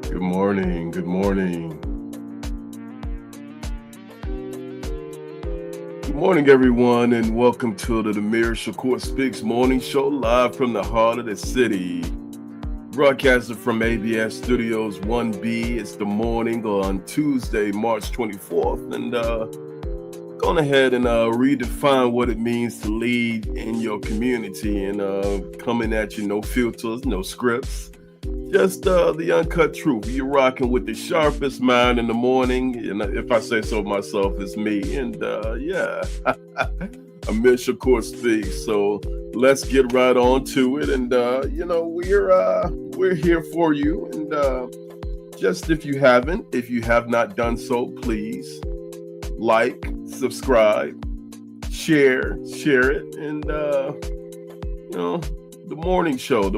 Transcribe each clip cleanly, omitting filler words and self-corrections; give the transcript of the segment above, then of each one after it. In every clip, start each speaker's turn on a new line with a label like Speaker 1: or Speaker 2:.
Speaker 1: Good morning. Good morning. Good morning, everyone, and welcome to the Amir Shakur Speaks morning show live from the heart of the city. Broadcasted from ABS Studios 1B. It's the morning on Tuesday, March 24th. And going ahead and redefine what it means to lead in your community. And coming at you, no filters, no scripts. Just the uncut truth. You're rocking with the sharpest mind in the morning. And if I say so myself, it's me. And yeah, Amir Shakur Speaks. So let's get right on to it. And we're here for you. And just if you have not done so, please like, subscribe, share it. And the morning show.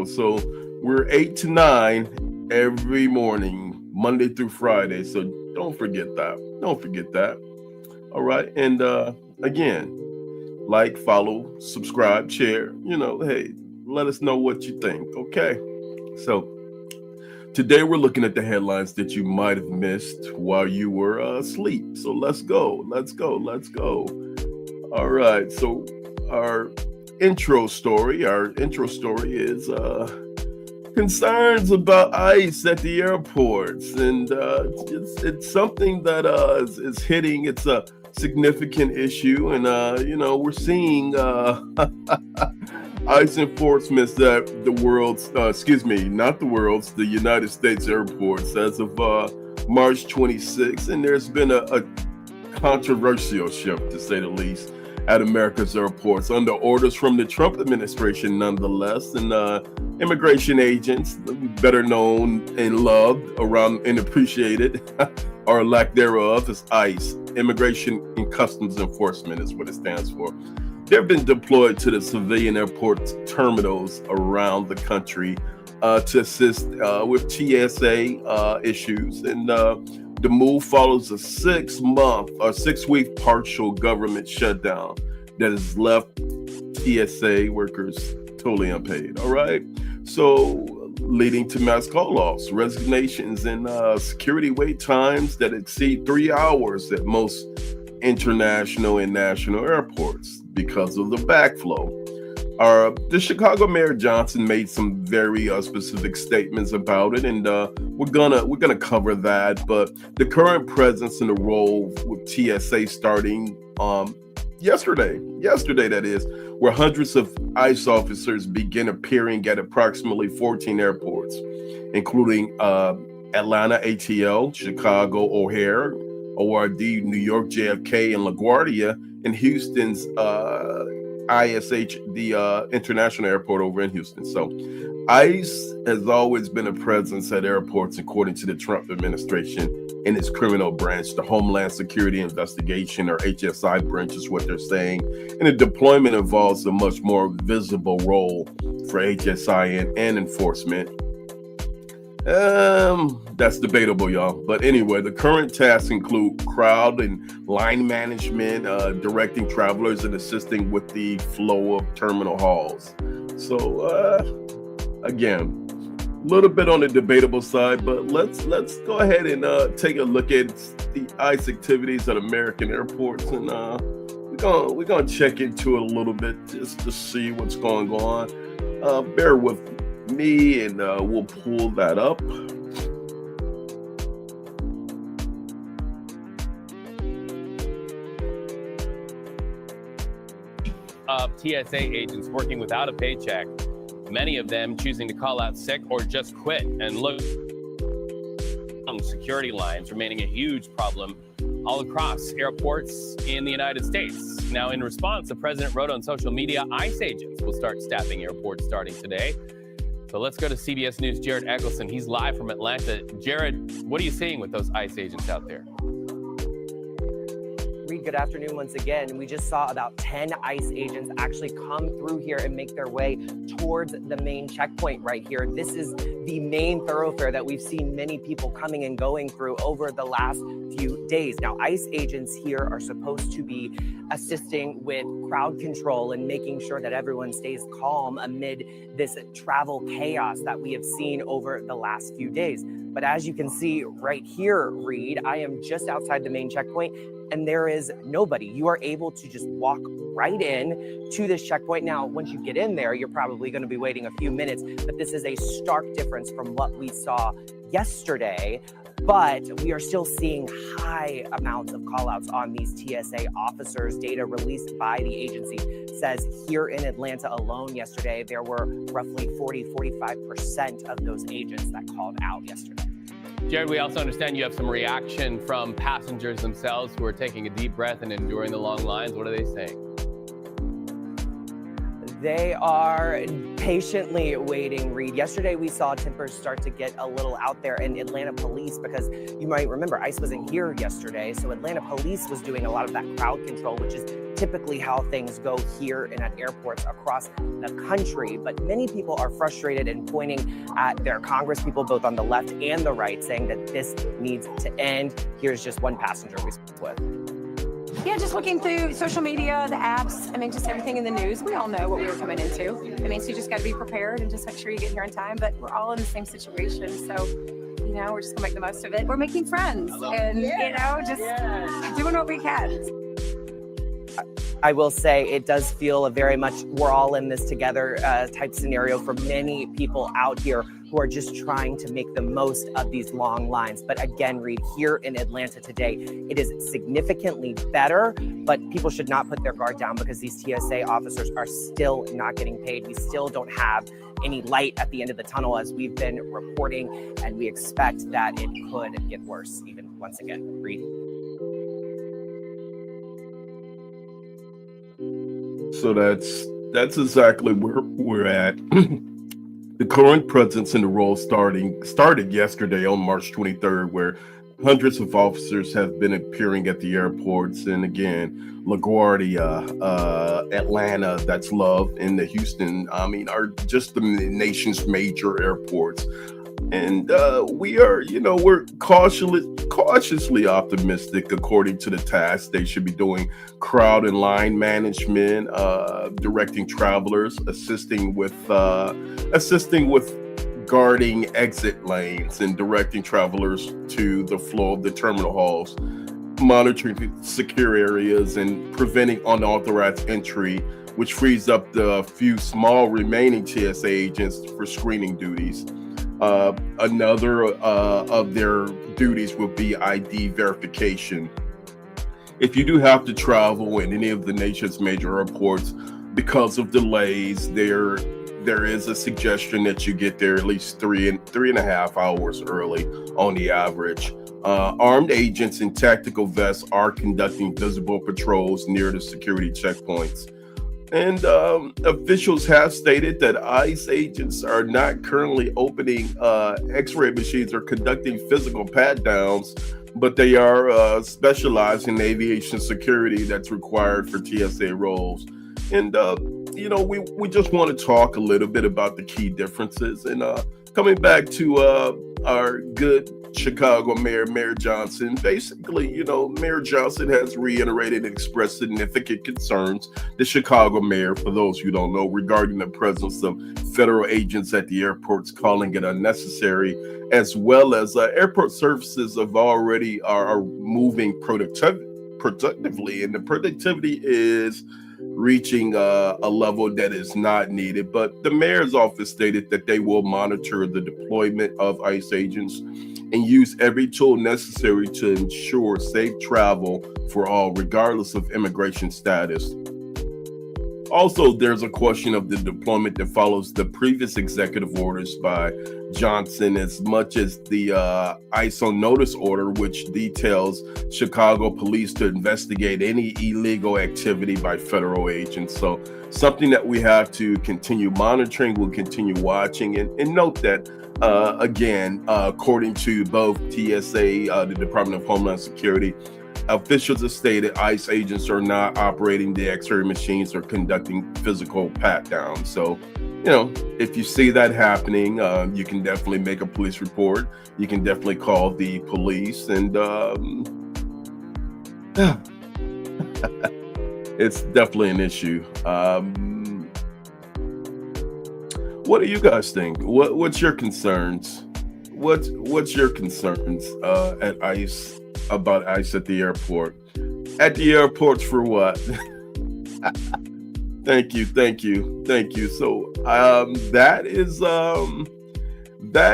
Speaker 1: So we're 8 to 9 every morning, Monday through Friday. So don't forget that. All right. And again, like, follow, subscribe, share. Hey, let us know what you think. Okay. So today we're looking at the headlines that you might have missed while you were asleep. So let's go. All right. So our intro story is concerns about ICE at the airports, and it's something that is hitting. It's a significant issue, and we're seeing ICE enforcement at the United States airports as of March 26th, and there's been a controversial shift, to say the least, at America's airports under orders from the Trump administration, nonetheless. And immigration agents, better known and loved around and appreciated, or lack thereof, is ICE. Immigration and Customs Enforcement is what it stands for. They've been deployed to the civilian airport terminals around the country to assist with TSA issues. And the move follows a 6-week partial government shutdown that has left TSA workers totally unpaid. All right. So leading to mass call-offs, resignations, and security wait times that exceed 3 hours at most international and national airports because of the backflow. The Chicago Mayor Johnson made some very specific statements about it, and we're gonna cover that. But the current presence in the role with TSA starting yesterday that is, where hundreds of ICE officers begin appearing at approximately 14 airports, including Atlanta ATL, Chicago O'Hare, ORD, New York JFK, and LaGuardia, and Houston's ISH, the international airport over in Houston. So ICE has always been a presence at airports, according to the Trump administration and its criminal branch, the Homeland Security Investigation, or HSI branch is what they're saying. And the deployment involves a much more visible role for HSI and enforcement. That's debatable, y'all. But anyway, the current tasks include crowd and line management, directing travelers, and assisting with the flow of terminal halls. So, again, a little bit on the debatable side, but let's go ahead and take a look at the ICE activities at American airports, and we're gonna check into it a little bit just to see what's going on. Bear with me, and we'll pull that up.
Speaker 2: Of TSA agents working without a paycheck, many of them choosing to call out sick or just quit, and look, security lines remaining a huge problem all across airports in the United States. Now, in response, the president wrote on social media, ICE agents will start staffing airports starting today. So let's go to CBS News' Jared Eccleston. He's live from Atlanta. Jared, what are you seeing with those ICE agents out there?
Speaker 3: good afternoon once again. We just saw about 10 ICE agents actually come through here and make their way towards the main checkpoint right here. This is the main thoroughfare that we've seen many people coming and going through over the last few days. Now, ICE agents here are supposed to be assisting with crowd control and making sure that everyone stays calm amid this travel chaos that we have seen over the last few days. But as you can see right here, Reed, I am just outside the main checkpoint and there is nobody. You are able to just walk right in to this checkpoint. Now, once you get in there, you're probably going to be waiting a few minutes, but this is a stark difference from what we saw yesterday. But we are still seeing high amounts of callouts on these TSA officers. Data released by the agency says here in Atlanta alone yesterday, there were roughly 45% of those agents that called out yesterday.
Speaker 2: Jared, we also understand you have some reaction from passengers themselves who are taking a deep breath and enduring the long lines. What are they saying?
Speaker 3: They are patiently waiting, Reed. Yesterday, we saw tempers start to get a little out there, and Atlanta police, because you might remember ICE wasn't here yesterday, so Atlanta police was doing a lot of that crowd control, which is typically how things go here and at airports across the country. But many people are frustrated and pointing at their congresspeople, both on the left and the right, saying that this needs to end. Here's just one passenger we spoke with.
Speaker 4: Yeah, just looking through social media, the apps, I mean, just everything in the news. We all know what we were coming into. I mean, so you just got to be prepared and just make sure you get here on time. But we're all in the same situation. So, you know, we're just going to make the most of it. We're making friends and, you know, just doing what we can.
Speaker 3: I will say it does feel a very much we're all in this together type scenario for many people out here who are just trying to make the most of these long lines. But again, Reed, here in Atlanta today, it is significantly better, but people should not put their guard down because these TSA officers are still not getting paid. We still don't have any light at the end of the tunnel as we've been reporting, and we expect that it could get worse even once again. Reed.
Speaker 1: So that's exactly where we're at. The current presence in the role started yesterday on March 23rd, where hundreds of officers have been appearing at the airports. And again, LaGuardia, Atlanta, that's Love, and the Houston, are just the nation's major airports. And we're cautiously optimistic. According to the task, they should be doing crowd and line management, directing travelers, assisting with guarding exit lanes, and directing travelers to the flow of the terminal halls, monitoring secure areas, and preventing unauthorized entry, which frees up the few small remaining TSA agents for screening duties. Another of their duties will be ID verification. If you do have to travel in any of the nation's major airports because of delays, there is a suggestion that you get there at least three and a half hours early on the average. Armed agents in tactical vests are conducting visible patrols near the security checkpoints. And officials have stated that ICE agents are not currently opening X-ray machines or conducting physical pat-downs, but they are specialized in aviation security that's required for TSA roles. And, we just want to talk a little bit about the key differences. And coming back to our good Chicago Mayor Johnson, basically, Mayor Johnson has reiterated and expressed significant concerns, the Chicago mayor, for those who don't know, regarding the presence of federal agents at the airports, calling it unnecessary, as well as airport services are moving productively, and the productivity is reaching a level that is not needed. But the mayor's office stated that they will monitor the deployment of ICE agents and use every tool necessary to ensure safe travel for all, regardless of immigration status. Also, there's a question of the deployment that follows the previous executive orders by Johnson, as much as the ICE on notice order, which details Chicago police to investigate any illegal activity by federal agents. So something that we have to continue monitoring, we'll continue watching, and note that, again, according to both TSA, the Department of Homeland Security, Officials have stated ICE agents are not operating the X-ray machines or conducting physical pat-downs. So, if you see that happening, you can definitely make a police report. You can definitely call the police, and it's definitely an issue. What do you guys think? What's your concerns? What's your concerns at ICE, about ICE at the airport? At the airports for what? Thank you. So that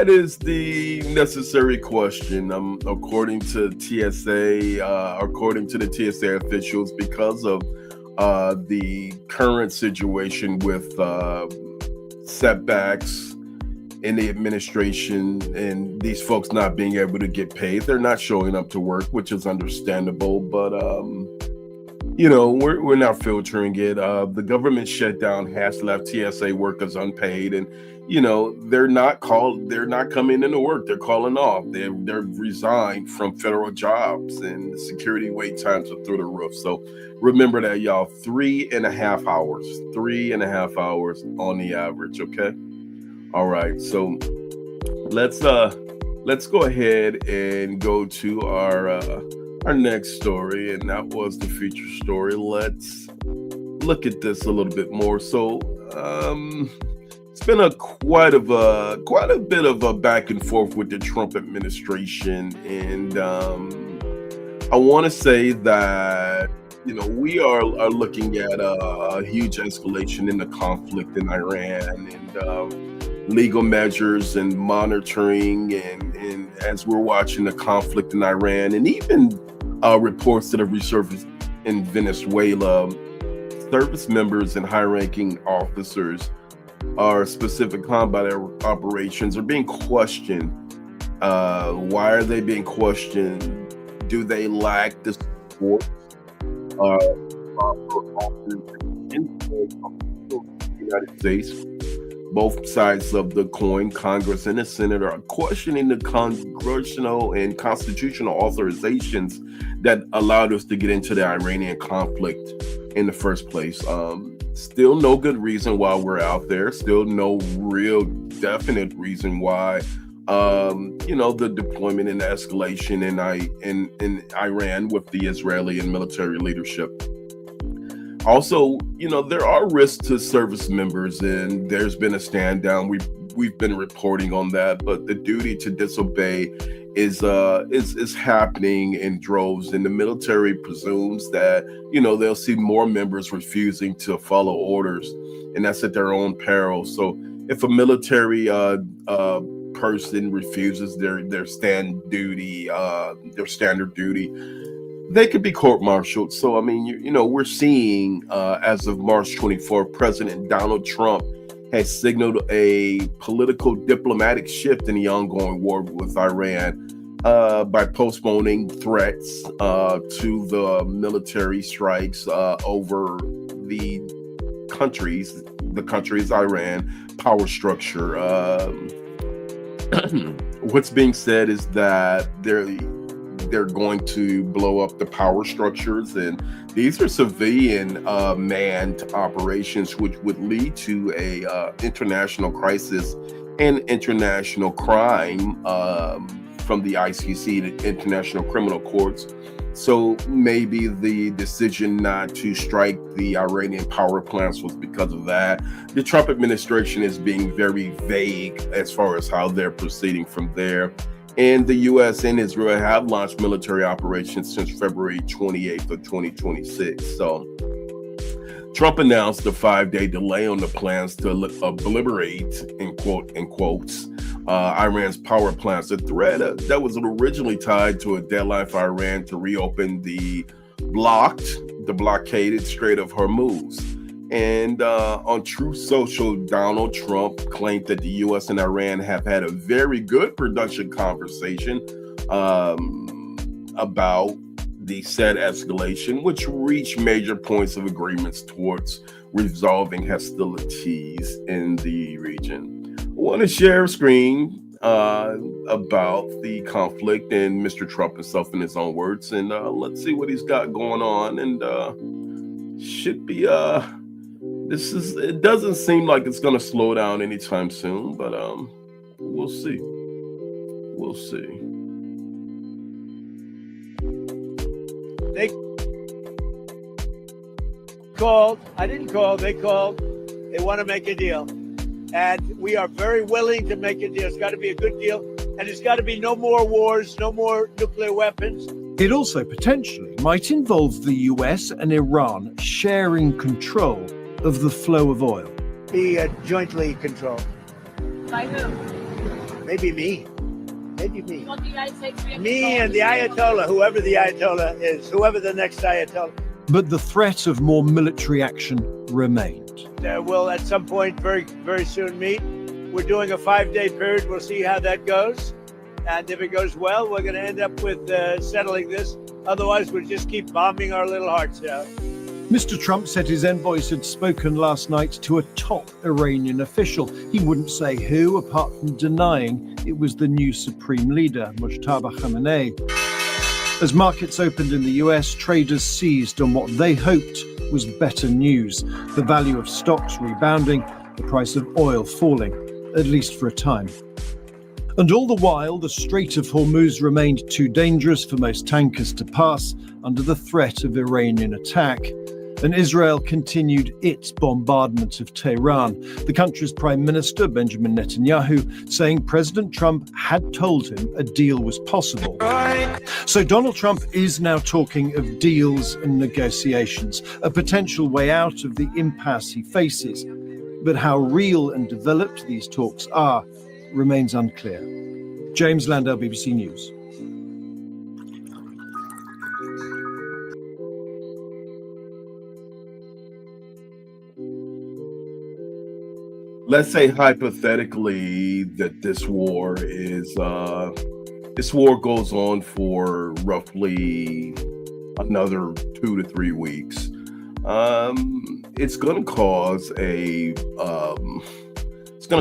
Speaker 1: is the necessary question. According to the TSA officials, because of the current situation with setbacks in the administration and these folks not being able to get paid, they're not showing up to work, which is understandable. But we're not filtering it. The government shutdown has left TSA workers unpaid, and they're not coming into work. They're calling off. They're resigned from federal jobs, and the security wait times are through the roof. So remember that, y'all. 3.5 hours on the average. Okay. All right. So let's go ahead and go to our next story, and that was the feature story. Let's look at this a little bit more. So it's been quite a bit of a back and forth with the Trump administration, and I want to say that we are looking at a huge escalation in the conflict in Iran, and legal measures and monitoring, and as we're watching the conflict in Iran, and even reports that have resurfaced in Venezuela, service members and high-ranking officers are specific combat operations are being questioned. Why are they being questioned? Do they lack the support in the United States? Both sides of the coin, Congress and the Senate, are questioning the congressional and constitutional authorizations that allowed us to get into the Iranian conflict in the first place. Still no good reason why we're out there. Still no real definite reason why, the deployment and the escalation in Iran with the Israeli and military leadership. Also, there are risks to service members, and there's been a stand down. We've been reporting on that, but the duty to disobey is happening in droves, and the military presumes that they'll see more members refusing to follow orders, and that's at their own peril. So if a military person refuses their standard duty, they could be court-martialed. So, I mean, we're seeing, as of March 24th, President Donald Trump has signaled a political diplomatic shift in the ongoing war with Iran by postponing threats to the military strikes over the country's Iran power structure. What's being said is that they're going to blow up the power structures, and these are civilian manned operations, which would lead to a international crisis and international crime from the ICC, the International Criminal Courts. So maybe the decision not to strike the Iranian power plants was because of that. The Trump administration is being very vague as far as how they're proceeding from there. And the U.S. and Israel have launched military operations since February 28th of 2026. So Trump announced a 5-day delay on the plans to obliterate, in quotes, Iran's power plants, a threat that was originally tied to a deadline for Iran to reopen the blockaded Strait of Hormuz. And on Truth Social, Donald Trump claimed that the U.S. and Iran have had a very good production conversation about the said escalation, which reached major points of agreements towards resolving hostilities in the region. I want to share a screen. about the conflict and Mr. Trump himself in his own words. And let's see what he's got going on. And should be it doesn't seem like it's going to slow down anytime soon, but we'll see. We'll see.
Speaker 5: They called. I didn't call. They called. They want to make a deal. And we are very willing to make a deal. It's got to be a good deal. And it's got to be no more wars, no more nuclear weapons.
Speaker 6: It also potentially might involve the US and Iran sharing control of the flow of oil.
Speaker 5: Be jointly controlled.
Speaker 7: By who?
Speaker 5: Maybe me. Maybe me.
Speaker 7: You want the United States to be
Speaker 5: Me and the Ayatollah, whoever the Ayatollah is, whoever the next Ayatollah.
Speaker 6: But the threat of more military action remained.
Speaker 5: We'll at some point very, very soon meet. We're doing a 5-day period. We'll see how that goes. And if it goes well, we're going to end up with settling this. Otherwise, we'll just keep bombing our little hearts out.
Speaker 6: Mr. Trump said his envoys had spoken last night to a top Iranian official. He wouldn't say who, apart from denying it was the new supreme leader, Mujtaba Khamenei. As markets opened in the US, traders seized on what they hoped was better news. The value of stocks rebounding, the price of oil falling, at least for a time. And all the while, the Strait of Hormuz remained too dangerous for most tankers to pass under the threat of Iranian attack. And Israel continued its bombardment of Tehran. The country's Prime Minister, Benjamin Netanyahu, saying President Trump had told him a deal was possible. So Donald Trump is now talking of deals and negotiations, a potential way out of the impasse he faces. But how real and developed these talks are remains unclear. James Landau, BBC News.
Speaker 1: Let's say hypothetically that this war goes on for roughly another 2 to 3 weeks. It's going to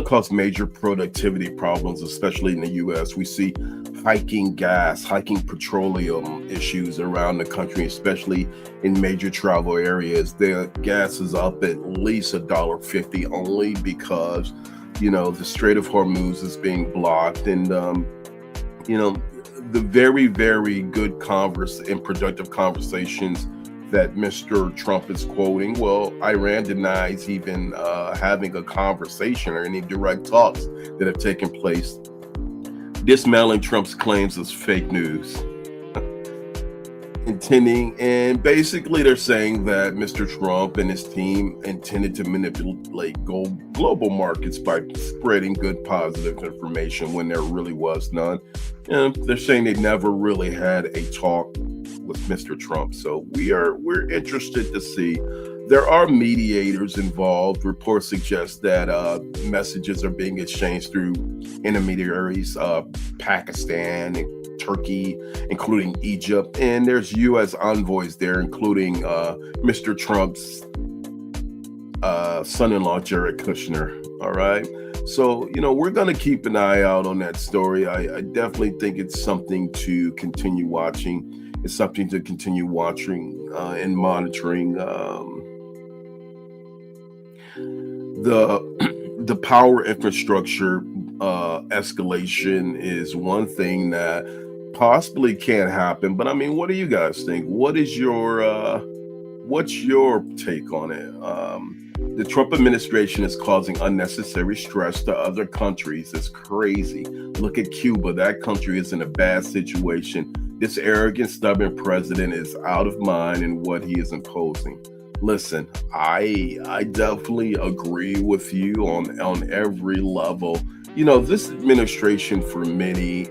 Speaker 1: cause major productivity problems, especially in the U.S. We see hiking gas, hiking petroleum issues around the country, especially in major travel areas. The gas is up at least $1.50 only because, the Strait of Hormuz is being blocked. And, the very, very good and productive conversations that Mr. Trump is quoting, well, Iran denies even having a conversation or any direct talks that have taken place, dismantling Trump's claims as fake news. And basically they're saying that Mr. Trump and his team intended to manipulate global markets by spreading good, positive information when there really was none. And they're saying they never really had a talk with Mr. Trump. So we're interested to see. There are mediators involved. Reports suggest that messages are being exchanged through intermediaries, Pakistan and Turkey, including Egypt, and there's U.S. envoys there, including Mr. Trump's son-in-law, Jared Kushner. All right. So, we're going to keep an eye out on that story. I definitely think it's something to continue watching. It's something to continue watching and monitoring. The power infrastructure escalation is one thing that possibly can't happen. But I mean, what do you guys think? What's your take on it? The Trump administration is causing unnecessary stress to other countries. It's crazy. Look at Cuba. That country is in a bad situation. This arrogant, stubborn president is out of mind in what he is imposing. Listen, I definitely agree with you on every level. This administration for many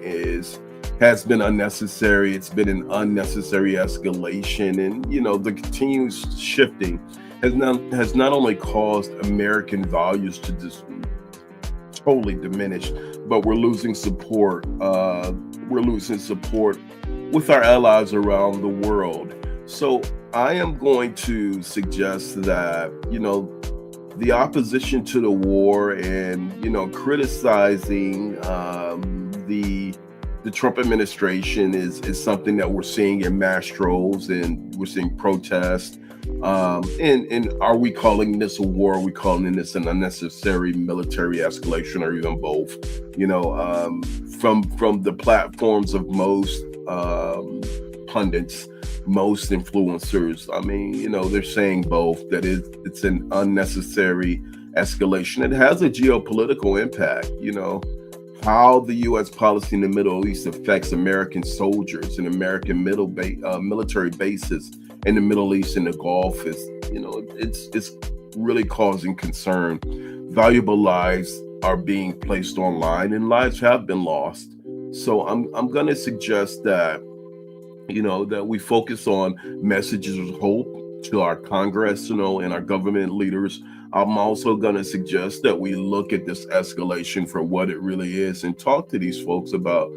Speaker 1: has been unnecessary. It's been an unnecessary escalation, and the continuous shifting has not only caused American values to just totally diminish, but we're losing support. We're losing support with our allies around the world. So I am going to suggest that, the opposition to the war and criticizing the Trump administration is something that we're seeing in mass droves, and we're seeing protests. And are we calling this a war? Are we calling this an unnecessary military escalation, or even both? From the platforms of most pundits, most influencers, I mean, they're saying both, that it's an unnecessary escalation. It has a geopolitical impact. How the U.S. policy in the Middle East affects American soldiers and American military bases in the Middle East and the Gulf is, it's really causing concern. Valuable lives are being placed online, and lives have been lost. So I'm going to suggest that, that we focus on messages of hope to our Congress, and our government leaders. I'm also going to suggest that we look at this escalation for what it really is and talk to these folks about,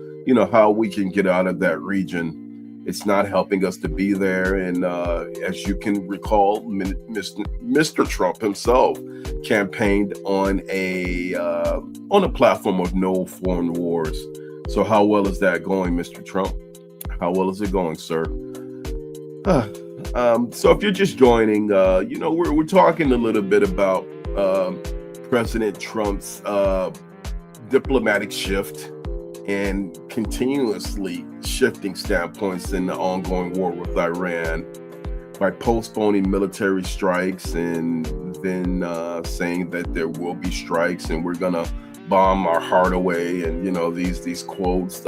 Speaker 1: how we can get out of that region. It's not helping us to be there. And as you can recall, Mr. Trump himself campaigned on a platform of no foreign wars. So how well is that going, Mr. Trump? How well is it going, sir? So if you're just joining, we're talking a little bit about President Trump's diplomatic shift and continuously shifting standpoints in the ongoing war with Iran by postponing military strikes and then saying that there will be strikes and we're gonna bomb our heart away, and these quotes.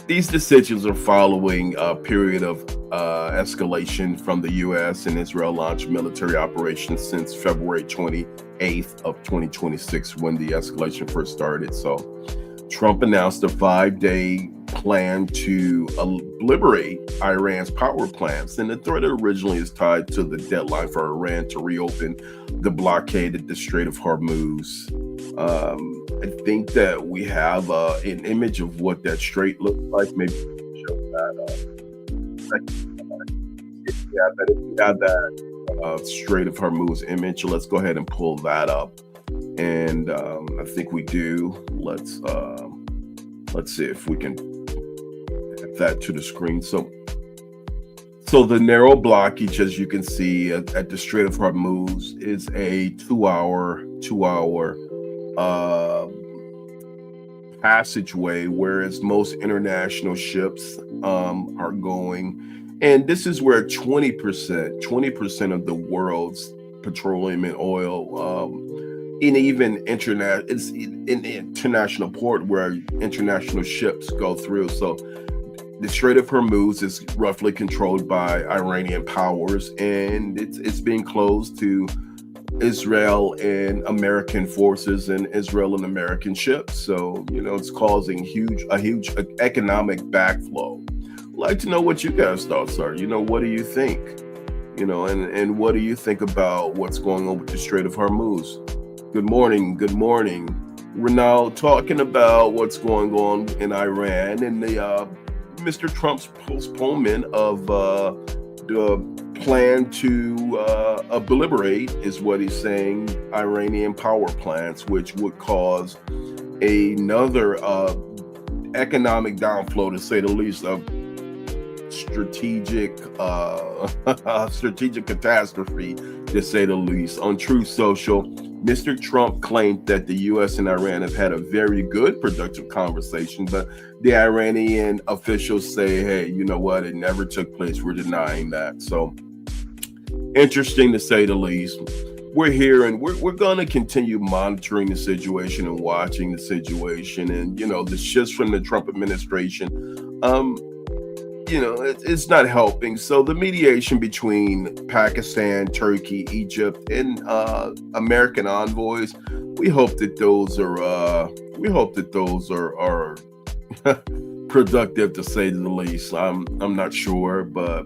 Speaker 1: These decisions are following a period of escalation from the U.S. and Israel launched military operations since February 28th of 2026, when the escalation first started. So Trump announced a 5-day plan to liberate Iran's power plants. And the threat originally is tied to the deadline for Iran to reopen the blockade at the Strait of Hormuz. I think that we have an image of what that strait looks like. Maybe show that. If we have that Strait of Hormuz image, let's go ahead and pull that up. And I think we do. Let's see if we can add that to the screen. So the narrow blockage, as you can see at the Strait of Hormuz, is a two-hour passageway, whereas most international ships are going. And this is where 20% of the world's petroleum and oil, in even international port where international ships go through. So the Strait of Hormuz is roughly controlled by Iranian powers, and it's being closed to Israel and American forces and Israel and American ships. So, it's causing a huge economic backflow. I'd like to know what you guys' thoughts are. What do you think? And what do you think about what's going on with the Strait of Hormuz? Good morning. Good morning. We're now talking about what's going on in Iran and the Mr. Trump's postponement of the plan to liberate, is what he's saying, Iranian power plants, which would cause another economic downflow, to say the least, of strategic catastrophe, to say the least. On Truth Social, Mr. Trump claimed that the U.S. and Iran have had a very good, productive conversation, but the Iranian officials say, hey, you know what? It never took place. We're denying that. So interesting, to say the least. We're here, and we're going to continue monitoring the situation and watching the situation. And, the shifts from the Trump administration, it's not helping. So the mediation between Pakistan, Turkey, Egypt, and American envoys, we hope that those are productive, to say the least. I'm not sure, but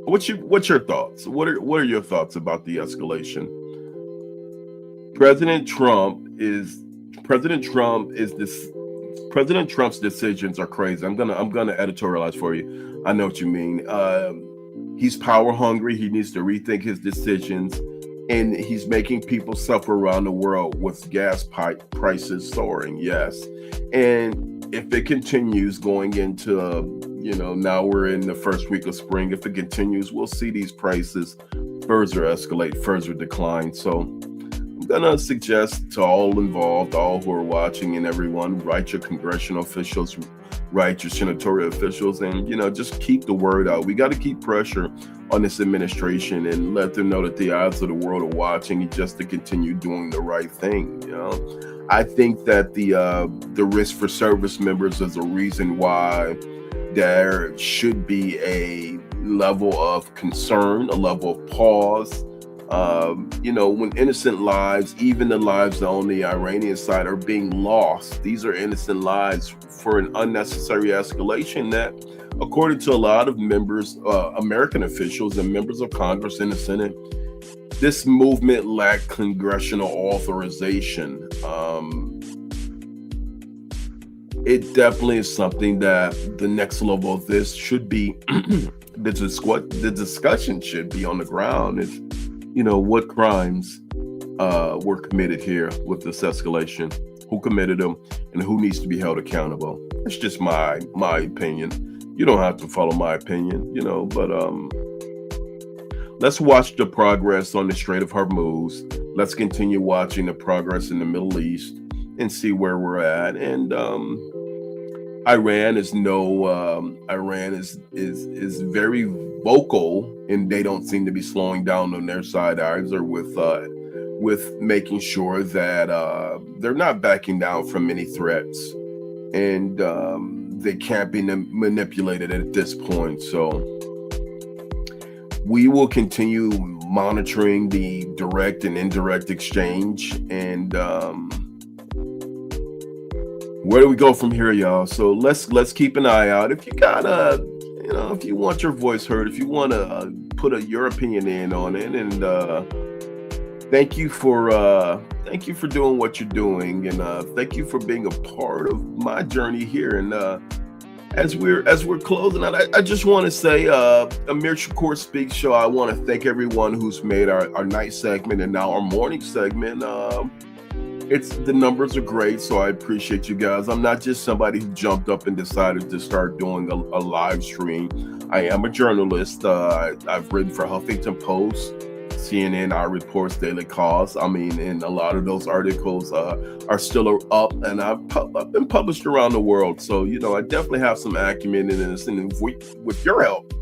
Speaker 1: what's your thoughts? What are your thoughts about the escalation? President Trump's decisions are crazy. I'm gonna editorialize for you. I know what you mean. He's power hungry. He needs to rethink his decisions, and he's making people suffer around the world with gas pipe prices soaring. Yes, and if it continues going into, now we're in the first week of spring. If it continues, we'll see these prices further escalate, further decline. So I'm gonna suggest to all involved, all who are watching, and everyone, write your congressional officials, write your senatorial officials, and just keep the word out. We got to keep pressure on this administration and let them know that the eyes of the world are watching, and just to continue doing the right thing. I think that the risk for service members is a reason why there should be a level of concern, a level of pause. When innocent lives, even the lives on the Iranian side, are being lost, these are innocent lives for an unnecessary escalation that, according to a lot of members, American officials and members of Congress and the Senate, this movement lacked congressional authorization. It definitely is something that the next level of this should be, the discussion should be on the ground. Is what crimes were committed here with this escalation, who committed them, and who needs to be held accountable. It's just my opinion. You don't have to follow my opinion, but let's watch the progress on the Strait of Hormuz. Let's continue watching the progress in the Middle East and see where we're at. And Iran is very vocal, and they don't seem to be slowing down on their side either with making sure that they're not backing down from any threats, and they can't be manipulated at this point. So we will continue monitoring the direct and indirect exchange, and where do we go from here, y'all? So let's keep an eye out. If you gotta, if you want your voice heard, if you want to put your opinion in on it, and thank you for doing what you're doing, and thank you for being a part of my journey here. And as we're closing out, I just want to say, Amir Shakur Speaks Show, I want to thank everyone who's made our night segment and now our morning segment. The numbers are great, so I appreciate you guys. I'm not just somebody who jumped up and decided to start doing a live stream. I am a journalist. I've written for Huffington Post, CNN, Our Reports, Daily Cause. And a lot of those articles are still up, and I've been published around the world. So, I definitely have some acumen in this, and with your help,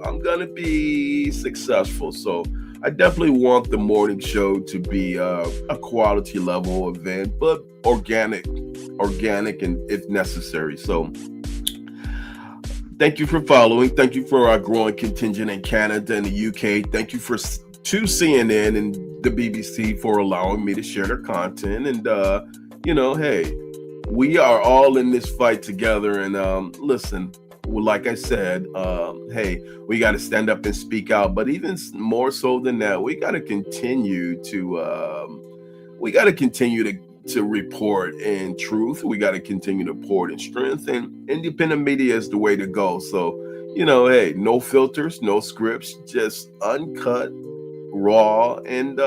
Speaker 1: I'm gonna be successful. So I definitely want the morning show to be a quality level event, but organic, and if necessary. So thank you for following. Thank you for our growing contingent in Canada and the UK. Thank you to CNN and the BBC for allowing me to share their content. And, hey, we are all in this fight together. And listen, like I said, hey, we got to stand up and speak out. But even more so than that, we got to continue to report in truth. We got to continue to report in strength, and independent media is the way to go. So, hey, no filters, no scripts, just uncut, raw, and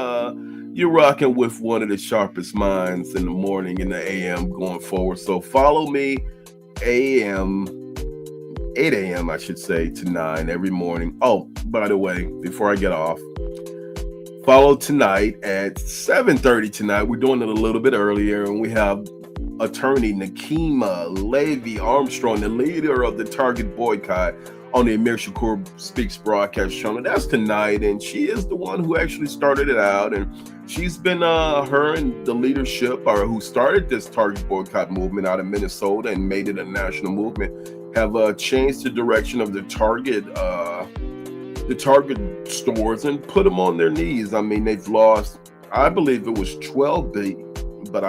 Speaker 1: you're rocking with one of the sharpest minds in the morning, in the AM going forward. So follow me, 8 a.m. I should say, to 9 every morning. Oh, by the way, before I get off, follow tonight at 7:30 tonight. We're doing it a little bit earlier, and we have attorney Nakima Levy Armstrong, the leader of the Target boycott, on the Amir Shakur Speaks broadcast channel. That's tonight, and she is the one who actually started it out, and she's been her and the leadership, or who started this Target boycott movement out of Minnesota and made it a national movement, have changed the direction of the Target stores and put them on their knees. They've lost, I believe it was 12 billion, but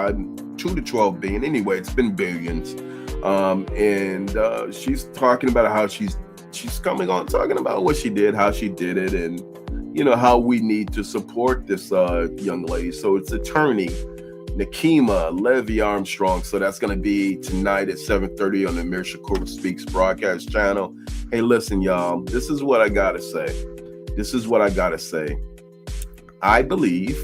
Speaker 1: 2 to 12 billion. Anyway, it's been billions. And she's talking about how she's coming on, talking about what she did, how she did it, and how we need to support this young lady. So it's attorney Nakima, Levy Armstrong. So that's going to be tonight at 7:30 on the Amir Shakur Speaks broadcast channel. Hey, listen, y'all, this is what I got to say. I believe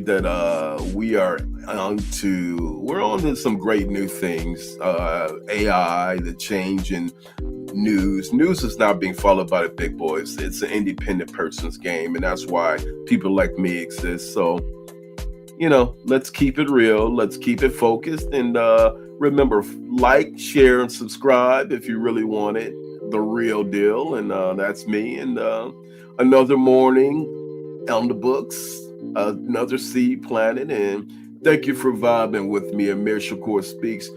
Speaker 1: that we are on to some great new things. AI, the change in news. News is not being followed by the big boys. It's an independent person's game, and that's why people like me exist. So, let's keep it real. Let's keep it focused. And remember, like, share, and subscribe if you really want it. The real deal. And that's me. And another morning on the books, another seed planted. And thank you for vibing with me. Amir Shakur Speaks.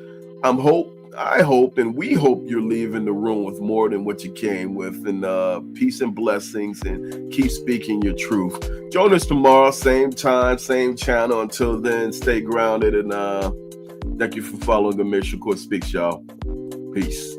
Speaker 1: I hope, and we hope you're leaving the room with more than what you came with. And peace and blessings, and keep speaking your truth. Join us tomorrow, same time, same channel. Until then, stay grounded, and thank you for following Amir Shakur Speaks, y'all. Peace.